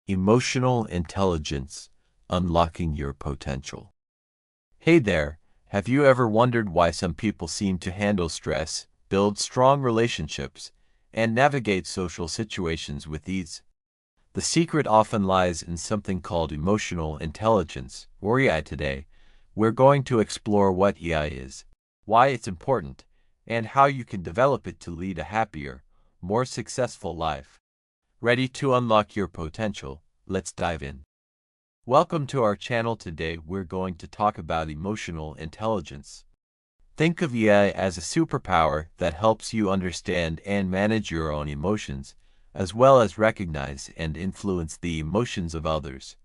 Emotional intelligence, unlocking your potential. Hey there, have you ever wondered why some people seem to handle stress, build strong relationships, and navigate social situations with ease? The secret often lies in something called emotional intelligence, or EI. Today, we're going to explore what EI is, why it's important, and how you can develop it to lead a happier, more successful life. Ready to unlock your potential? Let's dive in. Welcome to our channel. Today we're going to talk about emotional intelligence. Think of EI as a superpower that helps you understand and manage your own emotions, as well as recognize and influence the emotions of others.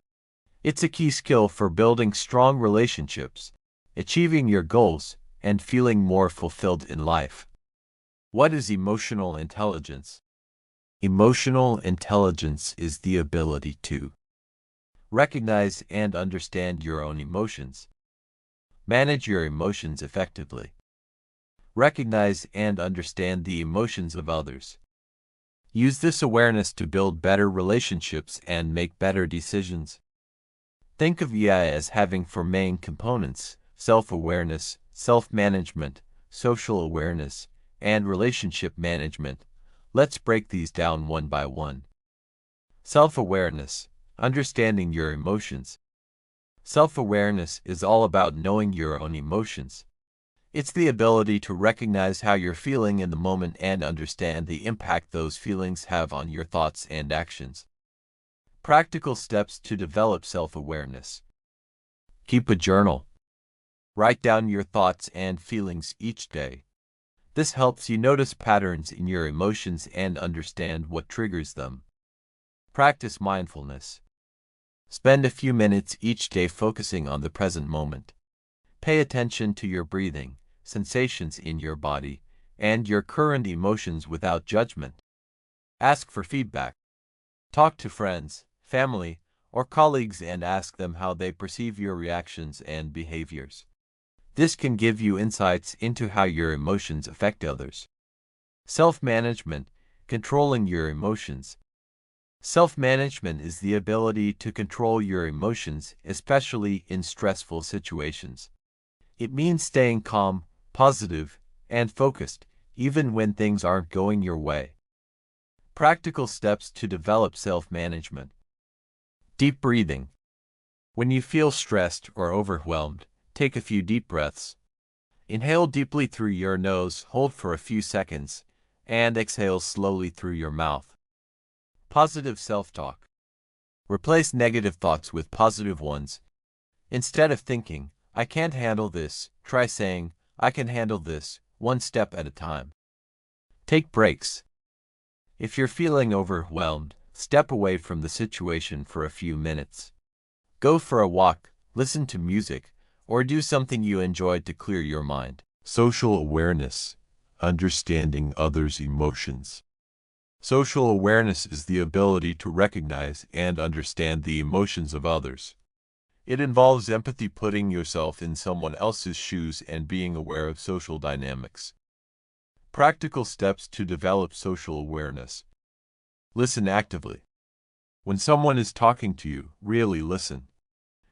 It's a key skill for building strong relationships, achieving your goals, and feeling more fulfilled in life. What is emotional intelligence? Emotional intelligence is the ability to recognize and understand your own emotions, manage your emotions effectively, recognize and understand the emotions of others. Use this awareness to build better relationships and make better decisions. Think of EI as having four main components: self-awareness, self-management, social awareness, and relationship management. Let's break these down one by one. Self-awareness, understanding your emotions. Self-awareness is all about knowing your own emotions. It's the ability to recognize how you're feeling in the moment and understand the impact those feelings have on your thoughts and actions. Practical steps to develop self-awareness. Keep a journal. Write down your thoughts and feelings each day. This helps you notice patterns in your emotions and understand what triggers them. Practice mindfulness. Spend a few minutes each day focusing on the present moment. Pay attention to your breathing, sensations in your body, and your current emotions without judgment. Ask for feedback. Talk to friends, family, or colleagues and ask them how they perceive your reactions and behaviors. This can give you insights into how your emotions affect others. Self-management, controlling your emotions. Self-management is the ability to control your emotions, especially in stressful situations. It means staying calm, positive, and focused, even when things aren't going your way. Practical steps to develop self-management. Deep breathing. When you feel stressed or overwhelmed, take a few deep breaths. Inhale deeply through your nose, hold for a few seconds, and exhale slowly through your mouth. Positive self-talk. Replace negative thoughts with positive ones. Instead of thinking, "I can't handle this," try saying, "I can handle this," one step at a time. Take breaks. If you're feeling overwhelmed, step away from the situation for a few minutes. Go for a walk, listen to music, or do something you enjoy to clear your mind. Social awareness, understanding others' emotions. Social awareness is the ability to recognize and understand the emotions of others. It involves empathy, putting yourself in someone else's shoes and being aware of social dynamics. Practical steps to develop social awareness. Listen actively. When someone is talking to you, really listen.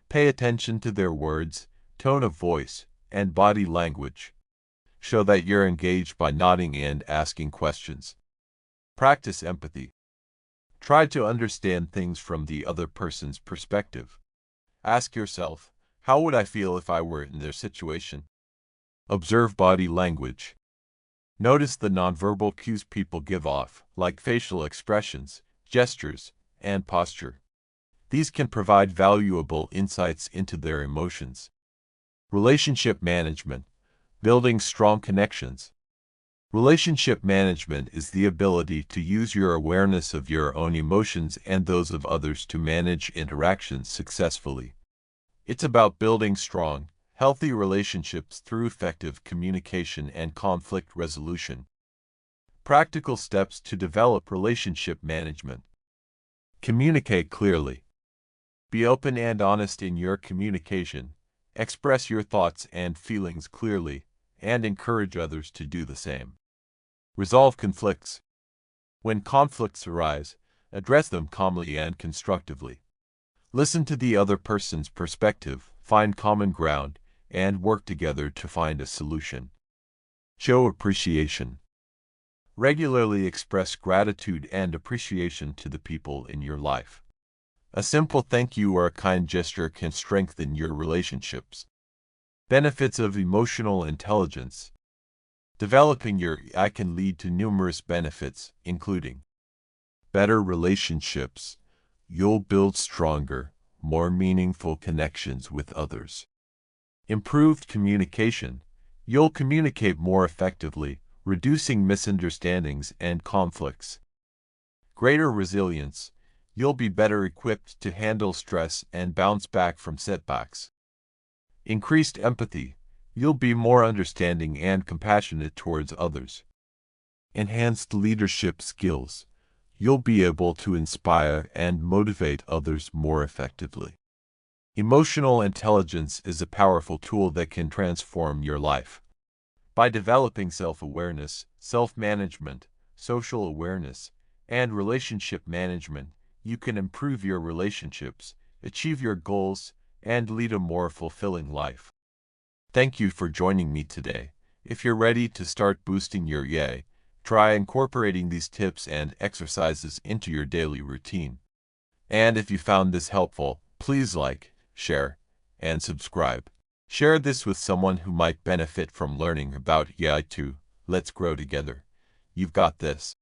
Pay attention to their words, tone of voice, and body language. Show that you're engaged by nodding and asking questions. Practice empathy. Try to understand things from the other person's perspective. Ask yourself, how would I feel if I were in their situation? Observe body language. Notice the nonverbal cues people give off, like facial expressions, gestures, and posture. These can provide valuable insights into their emotions. Relationship management, building strong connections. Relationship management is the ability to use your awareness of your own emotions and those of others to manage interactions successfully. It's about building strong, healthy relationships through effective communication and conflict resolution. Practical steps to develop relationship management. Communicate clearly. Be open and honest in your communication. Express your thoughts and feelings clearly, and encourage others to do the same. Resolve conflicts. When conflicts arise, Address them calmly and constructively. Listen to the other person's perspective, find common ground, and work together to find a solution. Show appreciation. Regularly express gratitude and appreciation to the people in your life. A simple thank you or a kind gesture can strengthen your relationships. Benefits of emotional intelligence. Developing your EI can lead to numerous benefits, including better relationships. You'll build stronger, more meaningful connections with others. Improved communication. You'll communicate more effectively, reducing misunderstandings and conflicts. Greater resilience. You'll be better equipped to handle stress and bounce back from setbacks. Increased empathy. You'll be more understanding and compassionate towards others. Enhanced leadership skills. You'll be able to inspire and motivate others more effectively. Emotional intelligence is a powerful tool that can transform your life. By developing self-awareness, self-management, social awareness, and relationship management, you can improve your relationships, achieve your goals, and lead a more fulfilling life. Thank you for joining me today. If you're ready to start boosting your EI, try incorporating these tips and exercises into your daily routine. And if you found this helpful, please like, share, and subscribe. Share this with someone who might benefit from learning about EI too. Let's grow together. You've got this.